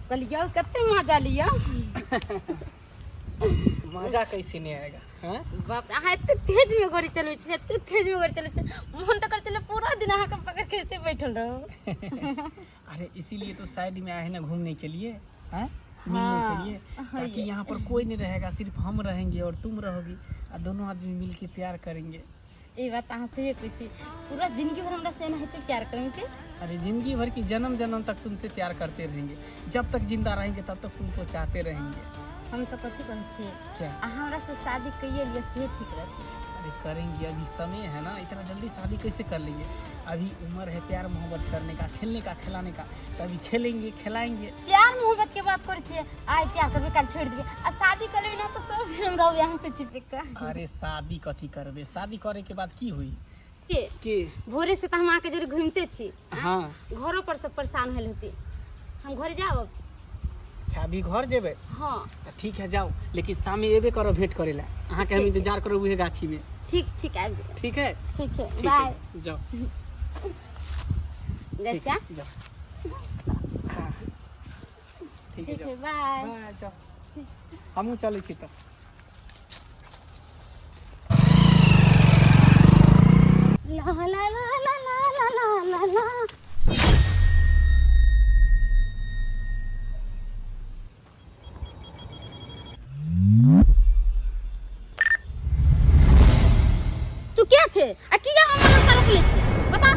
कलिया कते मजा लिया। मजा कैसे नहीं आएगा? हाँ बाप रे एते तेज में गाड़ी चलबै छै, एते तेज में गाड़ी चलै छै, मन तो करते पूरा दिन अहाँ के पकड़ के ऐसे बैठल रहो। अरे इसीलिए तो साइड में आए ना घूमने के लिए, हाँ मिलने के लिए, ताकि यहाँ पर कोई नहीं रहेगा, सिर्फ हम रहेंगे और तुम रहोगी और दोनों आदमी मिल के प्यार करेंगे। ये बात अहाँ से कुछ पूरा जिंदगी भर हमरा से नहीं प्यार करेंगे। अरे जिंदगी भर की जन्म जन्म तक तुमसे प्यार करते रहेंगे, जब तक जिंदा रहेंगे तब तक तुमको चाहते रहेंगे। हम तो कथी कहै छियै, क्या हमरा से शादी कइए लिए से ठीक रहती। अरे करेंगे, अभी समय है ना, इतना जल्दी शादी कैसे कर लेंगे? अभी उम्र है प्यार मोहब्बत करने का, खेलने का, खिलाने का, तो अभी खेलेंगे खिलाएंगे। प्यार मोहब्बत के बात कर छियै, आइ प्यार करबे काल छोड़ देबे आ शादी कर लेबे ना तो सब दिन हम रहब यहाँ से चिपक के। अरे शादी कथी करबे? शादी करे के बाद की हुई के भोरे से तो हम आके जरूर घूमते छी। हाँ घरों पर सब परेशान होल होती, हम घर जाब। अच्छा अभी घर जेबे? हाँ तो ठीक है जाओ, लेकिन शामे एबे करो भेंट करे ला, अहाँ के हम इंतजार करो उहे गाछी में। ठीक ठीक आबि जाओ। ठीक है ठीक है ठीक बाय। है, जाओ जैसा जाओ। हाँ, ठीक है ठीक जाओ है बाय। बाय, जाओ हमहूँ चलै छी तऽ। ला ला ला ला ला ला ला ला। तू क्या छे आ किया हम रास्ता रोकले छे बता।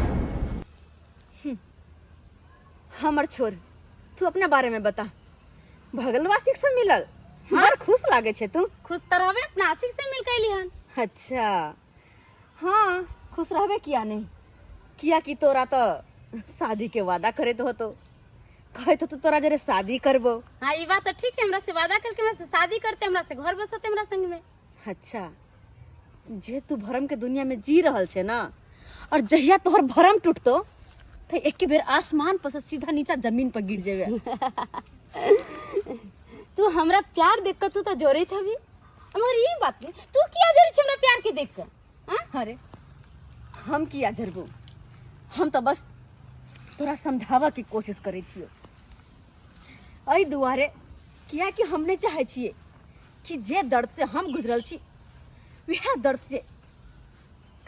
हमर छोर तू अपना बारे में बता। भगलवासी से मिलल बड़ खुश लागे छे तू। खुश तो रहबे, अपना आशिक से मिल कैली हन। अच्छा हाँ खुश रहबे किया नहीं, किया कि तोरा तो शादी के वादा करे तो होतो, कहे तो तोरा जरे शादी करबो। हाँ ये बात तो ठीक है, हमरा से वादा करके हमरा से शादी करते, हमरा से घर बसते हमरा संग में। अच्छा जे तू भरम के दुनिया में जी रहल छे ना, और जहिया तोहर भरम टूटतो तो एक बेर आसमान पर से सीधा नीचा जमीन पर गिर जेबे। तू हमरा प्यार देख कर तू तो जोरे था भी, मगर ये बात नहीं तू किया जोरी छे हमरा प्यार के देख कर? हाँ अरे हम किया जरबू, हम तो बस तोरा समझावा की कोशिश करे छियो। एहि दुआरे किया कि हमने चाहे छिए कि जे दर्द से हम गुजरल छी वह दर्द से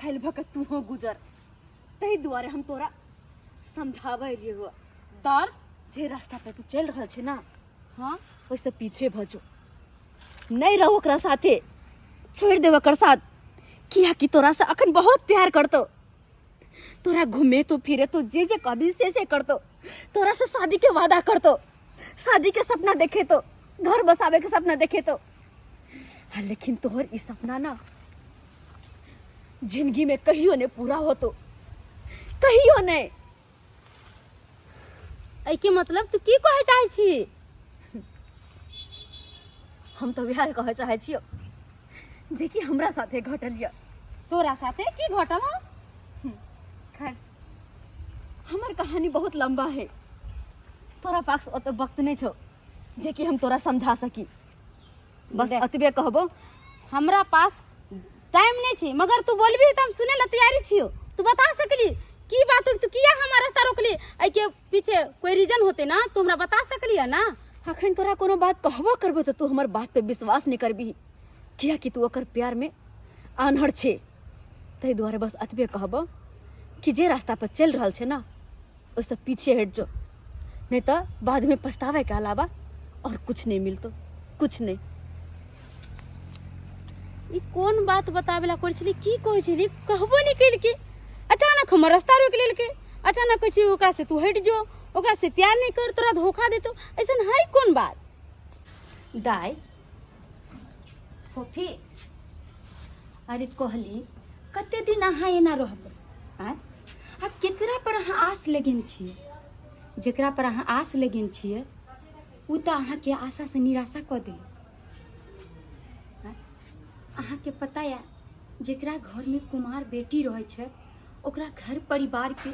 खैल भक तू हो गुजर, तही दुआरे हम तोरा समझावे लिए हुआ। दर्द जे रास्ता पे तू चल रहल छे ना, हाँ वैसे पीछे भजो, नहीं रहो ओकरा साथे, छोड़ दे ओकर साथ, किया कि तोरा से अखन बहुत प्यार करतो, तोरा घूमे तो फिरे तो जे जे कभी से करतो, तोरा से शादी के वादा करतो, शादी के सपना देखे तो, घर बसावे के सपना देखे तो। हाँ, लेकिन तोहर ई सपना ना जिंदगी में कहियो ने पूरा होतो, कहियो नहीं। ऐ के मतलब तू की कहे चाहे छी? हम तो बिहार कहे चाहे छियो जे कि हमरा साथे घटल या। तोरा साथे की घटल हो? खैर हमार कहानी बहुत लंबा है, तोरा पास ओते वक्त नहीं छो जे कि हम तोरा समझा सकी, बस देख। अतबे कहबो। हमरा पास टाइम नहीं छी, मगर तू बोलबी तो हम सुने ला तैयारी छियो। तू बता सकली की बात हो, तू किया हमारा रास्ता रोकली? ऐ के पीछे कोई रीजन होते ना, तू हमरा बता सकली है ना। अखन तोरा कोनो बात कहबो करबो तो तू हमर बात पे विश्वास नहीं करबी, किया कि तू ओकर प्यार में आन्हर छे। तै दुआरे बस अतबे कहबो कि जे रास्ता पर चल रहल छे ना उससे पीछे हट जो, नहीं तो बाद में पछतावे के अलावा और कुछ नहीं मिलतो, कुछ नहीं। ई कौन बात बतावेला कर छली, की कहै छली? कहबो नहीं कैल के अचानक हमर रास्ता रोक लेल के, अचानक कहै छी ओकरा से तू हट जो, ओकरा से प्यार नहीं कर, तोरा धोखा देतो, ऐसन है कौन बात? दाई फोफी अरे कहली कते दिन अहाँ एना रहबै? आ केकरा पर अहाँ आस लगेन छिए? जेकरा पर अहाँ आस लगेन छिए उ तो अहाँ के आशा से निराशा क दे। अहाँ के पता है जेकरा घर में कुमार बेटी रहे छे ओकरा घर परिवार के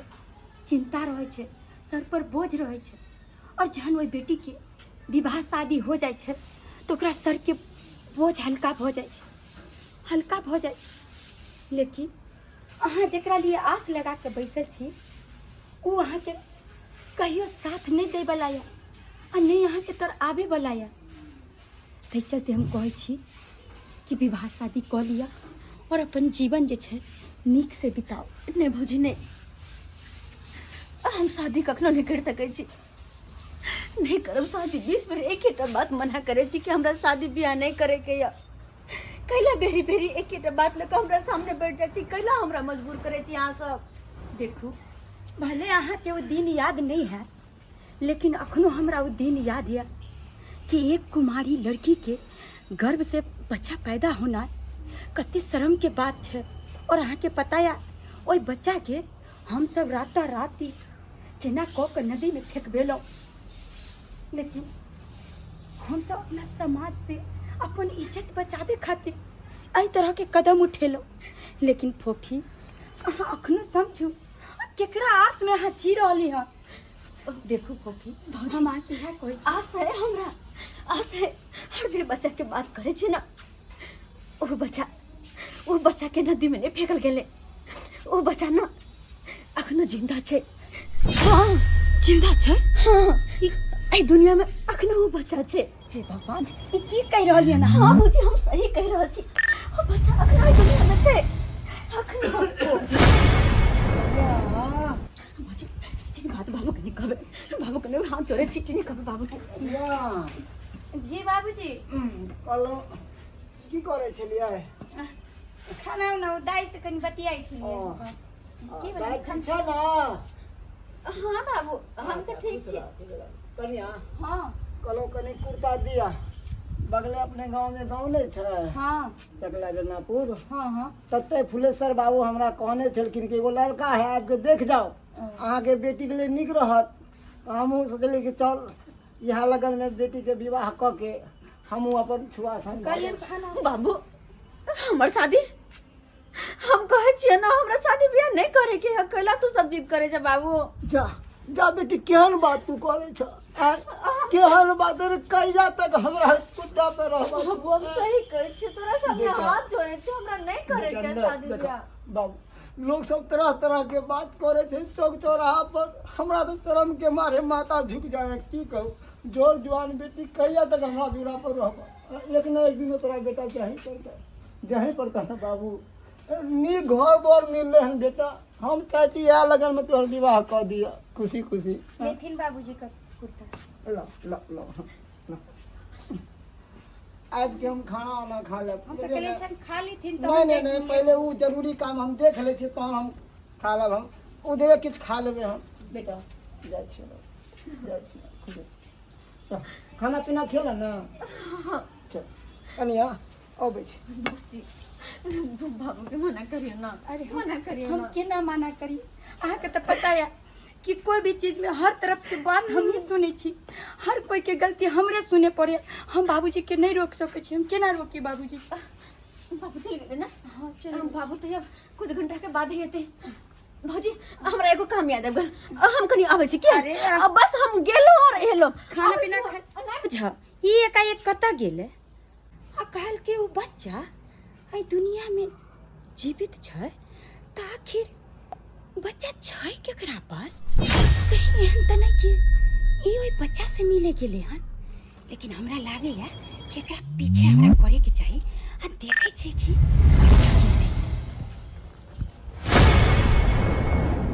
चिंता रहे छे, सर पर बोझ रहे छे, और जहन ओई बेटी के विवाह शादी हो जाए छे तो ओकरा सर के बोझ हल्का हो जाए छे, हल्का हो जाए छे। लेकिन अहाँ जेकरा लिए आस लगा के बैसल छी उ अहाँ के कहियो साथ नहीं दे वाला है, आ नहीं यहाँ के तर आबे वाला या ताहि चलते हम कहै छी कि विवाह शादी कऽ लिअ और अपन जीवन जे छै नीक से बिताओ। नहीं भौजी नहीं, हम शादी कखनो नहीं कर सकै छी, नहीं करब शादी। 20 बेर एक ही बात मना करे छी कि हमरा शादी ब्याह नहीं करे के या। कैला बेरी बेरी एक ही बात लेके हमरा सामने बैठ जाए छी, कैला हमरा मजबूर करे छी यहाँ सब। देखू भले अहाँ के वो दिन याद नहीं है, लेकिन अखनो हमरा वो दिन याद है कि एक कुमारी लड़की के गर्भ से बच्चा पैदा होना कते शर्म के बात है। और अहाँ के पता या ओई बच्चा के हम सब राता राती केना कऽ के नदी में फेंकबेलहुँ, लेकिन हम सब अपना समाज से अपन इज्जत बचावे खातिर एहि तरह के कदम उठेलहुँ। लेकिन फोफी अहाँ अखनो समझू केकरा आस में अहाँ जी रहली हँ। देखू फोफी हम अहाँके इएह कहै छी, आस है हमरा, आस है। हर जे बच्चा के बात करे छी ना, वो बच्चा के नदी में नहीं फेंकल गेले। वो बच्चा ना अखनो जिंदा छे। हाँ जिंदा छै। हाँ एहि दुनिया में अखनो वो बच्चा छे। हे भगवान ई की कहि रहलियै ना। हाँ भौजी हम सही कह रहल छी, वो बच्चा अखनो एहि दुनिया में छे। अखनो भौजी एक बात बाबू के नहीं कहबे, बाबू के नहीं हाथ जोड़े छी, नहीं कहबे बाबू के। जी बाबूजी कहलो की करे छलियै? खाना उना दाइ से कनि बतियाइ छलियै। की दाइ ठीक छै ना? हाँ बाबू हम तो ठीक छी। कनिया हाँ कहलो कनी कुर्ता दिया, बगले अपने गांव में गांव नहीं छै हाँ टकला जन्नापुर, हाँ हाँ तते फुलेश्वर बाबू हमरा कहने छलखिन कि एगो लड़का है आपके देख जाओ, अहाँ के बेटी के लिए निक रहत। हमहूँ सोचली कि चल इएह लगन में बेटी के विवाह क के हमहूँ अपन छुआ सन कहियन खाना। बाबू हमर शादी, हम कहे छियै ना हमरा शादी ब्याह नहीं करे के, अकेला तू सब जिद करे छ बाबू। जा जा बेटी केहन बात तू करे छ? केहन बात रे? कहिया तक हमरा कुत्ता पे रहबा? बाबू हम सही कहे छियै, तोरा सामने हाथ जोड़े छी, हमरा नहीं करे के शादी ब्याह। बाबू लोग सब तरह तरह के बात करे थे चौक चौराहा पर, हमरा तो शर्म के मारे माथा झुक जाए। की कहूँ जोर जवान बेटी कहिया तक हमरा दूरा पर रहबा? एक न एक दिन तोरा बेटा जहीं पड़ता ना बाबू। नी घर बर मिल रहे हैं बेटा, हम चाहे छी इएह लगन में तोहर विवाह कर दिया खुशी खुशी। लेथिन बाबूजी का कुर्ता। लो लो लो लो। आज के हम खाना वाना खा ले। हम तो कहले छन खा लीथिन तो नहीं नहीं नहीं, पहले वो जरूरी काम हम देख ले छी, तहन हम खा लेब। हम उधरे किछ खा लेबे हम बेटा। जाय छी खुदे खाना पीना खेला ना? चल कनिया अबै छी। बाबू के मना करियो ना। अरे मना करियो हम ना। केना मना करी? अहाँके तो पता है कि कोई भी चीज में हर तरफ से बात हम ही सुने छी, हर कोई के गलती हमरे सुने पड़े। हम बाबूजी के नहीं रोक सके छी, हम केना रोकी बाबूजी? बाबू चल गेले ना? हाँ चलो। बाबू तो अब कुछ घंटा के बाद ही आते। भौजी हमरा एगो काम याद आबि गेल, हम कनी आबै छी की? अरे, अब बस हम गेलो और एलो। खाना पीना खा नहीं बुझा ई एकाएक कतऽ गेले? आ काल के वो बच्चा आई दुनिया में जीवित छै त आखिर बच्चा छै केकरा पास? कहीं एहन त नहीं कि ई ओई बच्चा से मिले गेले हन। लेकिन हमरा लागे है कि एकरा पीछे हमरा करे के चाहिए आ देखे छै कि